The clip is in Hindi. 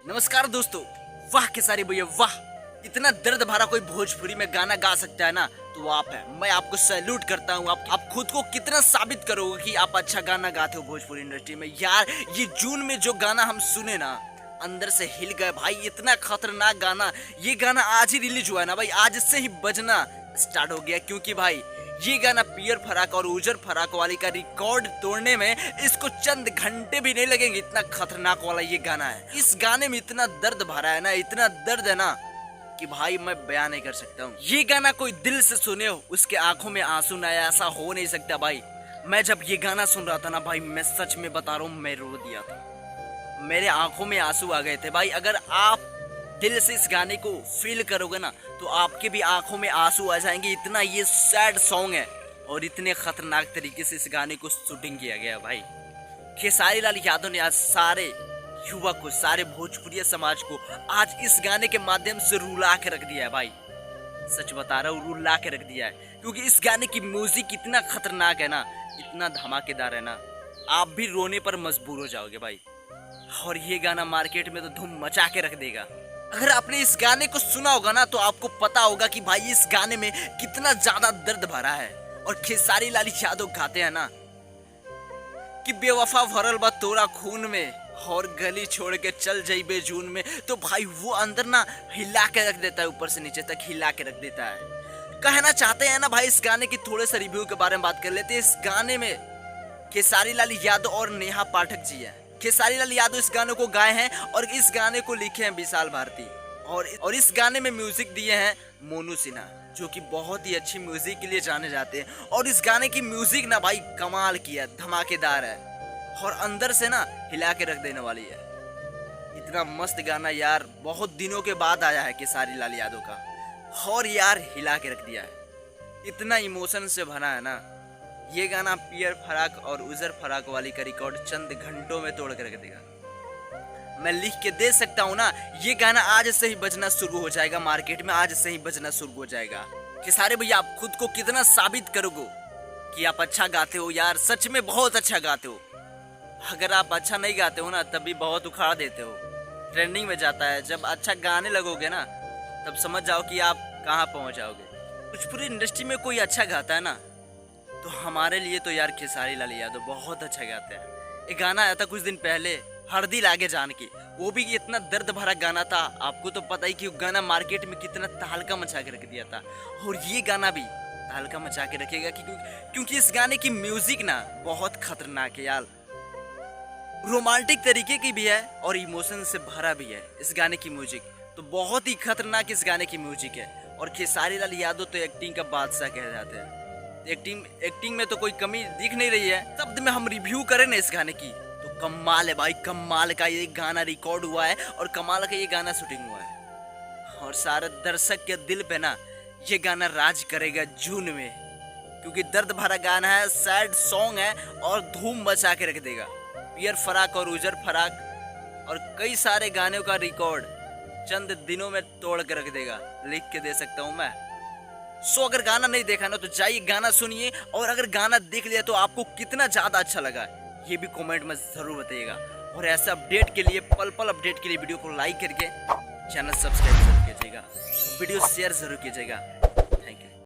नमस्कार दोस्तों। वाह खेसारी भैया वाह, इतना दर्द भरा कोई भोजपुरी में गाना गा सकता है ना तो वो आप है। मैं आपको सैल्यूट करता हूँ। आप खुद को कितना साबित करोगे कि आप अच्छा गाना गाते हो भोजपुरी इंडस्ट्री में। यार ये जून में जो गाना हम सुने ना, अंदर से हिल गए भाई। इतना खतरनाक गाना, ये गाना आज ही रिलीज हुआ है ना भाई, आज से ही बजना स्टार्ट हो गया। क्योंकि भाई ये गाना पियर फराक और उजर फराक वाली का रिकॉर्ड तोड़ने में इसको चंद घंटे भी नहीं लगेंगे। इतना खतरनाक वाला ये गाना है। इस गाने में इतना दर्द भरा है ना, इतना दर्द है ना कि भाई मैं बयान नहीं कर सकता हूँ। ये गाना कोई दिल से सुने हो उसके आंखों में आंसू ना आए, ऐसा हो नहीं सकता भाई। मैं जब ये गाना सुन रहा था ना भाई, मैं सच में बता रहा हूँ, मैं रो दिया था। मेरे आंखों में आंसू आ गए थे भाई। अगर आप दिल से इस गाने को फील करोगे ना तो आपके भी आंखों में आंसू आ जाएंगे। इतना ये सैड सॉन्ग है और इतने खतरनाक तरीके से इस गाने को शूटिंग किया गया भाई। खेसारी लाल यादव ने आज सारे युवा को, सारे भोजपुरी समाज को आज इस गाने के माध्यम से रुला के रख दिया है भाई। सच बता रहा हूँ, रुला के रख दिया है। क्योंकि इस गाने की म्यूजिक इतना खतरनाक है ना, इतना धमाकेदार है ना, आप भी रोने पर मजबूर हो जाओगे भाई। और ये गाना मार्केट में तो धूम मचा के रख देगा। अगर आपने इस गाने को सुना होगा ना तो आपको पता होगा कि भाई इस गाने में कितना ज्यादा दर्द भरा है। और खेसारी लाल यादव गाते हैं ना कि बेवफा भरल बा तोरा खून में और गली छोड़ के चल जाइबे जून में, तो भाई वो अंदर ना हिला के रख देता है, ऊपर से नीचे तक हिला के रख देता है। कहना चाहते हैं ना भाई, इस गाने की थोड़े से रिव्यू के बारे में बात कर लेते हैं। इस गाने में खेसारी लाल यादव और नेहा पाठक जी है। खेसारी लाल यादव इस गाने को गाए हैं और इस गाने को लिखे हैं विशाल भारती। और इस गाने में म्यूजिक दिए हैं मोनू सिन्हा, जो कि बहुत ही अच्छी म्यूजिक के लिए जाने जाते हैं। और इस गाने की म्यूजिक ना भाई कमाल की है, धमाकेदार है और अंदर से ना हिला के रख देने वाली है। इतना मस्त गाना यार, बहुत दिनों के बाद आया है खेसारी लाल यादव का और यार हिला के रख दिया है। इतना इमोशन से भरा है ना ये गाना। पियर फराक और उजर फराक वाली का रिकॉर्ड चंद घंटों में तोड़ कर रख देगा। मैं लिख के दे सकता हूँ ना, ये गाना आज से ही बजना शुरू हो जाएगा मार्केट में, आज से ही बजना शुरू हो जाएगा। खेसारी भैया आप खुद को कितना साबित करोगे कि आप अच्छा गाते हो। यार सच में बहुत अच्छा गाते हो। अगर आप अच्छा नहीं गाते हो ना तब भी बहुत उखाड़ देते हो, ट्रेंडिंग में जाता है। जब अच्छा गाने लगोगे ना तब समझ जाओ कि आप कहाँ पहुँच जाओगे। भोजपुरी इंडस्ट्री में कोई अच्छा गाता है ना तो हमारे लिए तो यार खेसारी लाल यादव बहुत अच्छा गाते हैं। एक गाना आया था कुछ दिन पहले, हरदी लागे जान की, वो भी इतना दर्द भरा गाना था। आपको तो पता ही कि वो गाना मार्केट में कितना तहलका मचा के रख दिया था। और ये गाना भी तहलका मचा के रखेगा क्योंकि इस गाने की म्यूजिक ना बहुत खतरनाक है यार। रोमांटिक तरीके की भी है और इमोशन से भरा भी है इस गाने की म्यूजिक। तो बहुत ही खतरनाक इस गाने की म्यूजिक है। और खेसारी लाल यादव तो एक्टिंग का बादशाह कहे जाते हैं। एक्टिंग में तो कोई कमी दिख नहीं रही है। शब्द में हम रिव्यू करें ना इस गाने की तो कमाल है भाई, कमाल का ये गाना रिकॉर्ड हुआ है और कमाल का ये गाना शूटिंग हुआ है। और सारे दर्शक के दिल पे ना ये गाना राज करेगा जून में, क्योंकि दर्द भरा गाना है, सैड सॉन्ग है और धूम मचा के रख देगा। पियर फराक और उजर फराक और कई सारे गानों का रिकॉर्ड चंद दिनों में तोड़ के रख देगा, लिख के दे सकता हूँ मैं। सो अगर गाना नहीं देखा ना तो जाइए गाना सुनिए, और अगर गाना देख लिया तो आपको कितना ज्यादा अच्छा लगा ये भी कमेंट में जरूर बताइएगा। और ऐसे अपडेट के लिए, पल पल अपडेट के लिए वीडियो को लाइक करके चैनल सब्सक्राइब जरूर कीजिएगा, वीडियो शेयर जरूर कीजिएगा।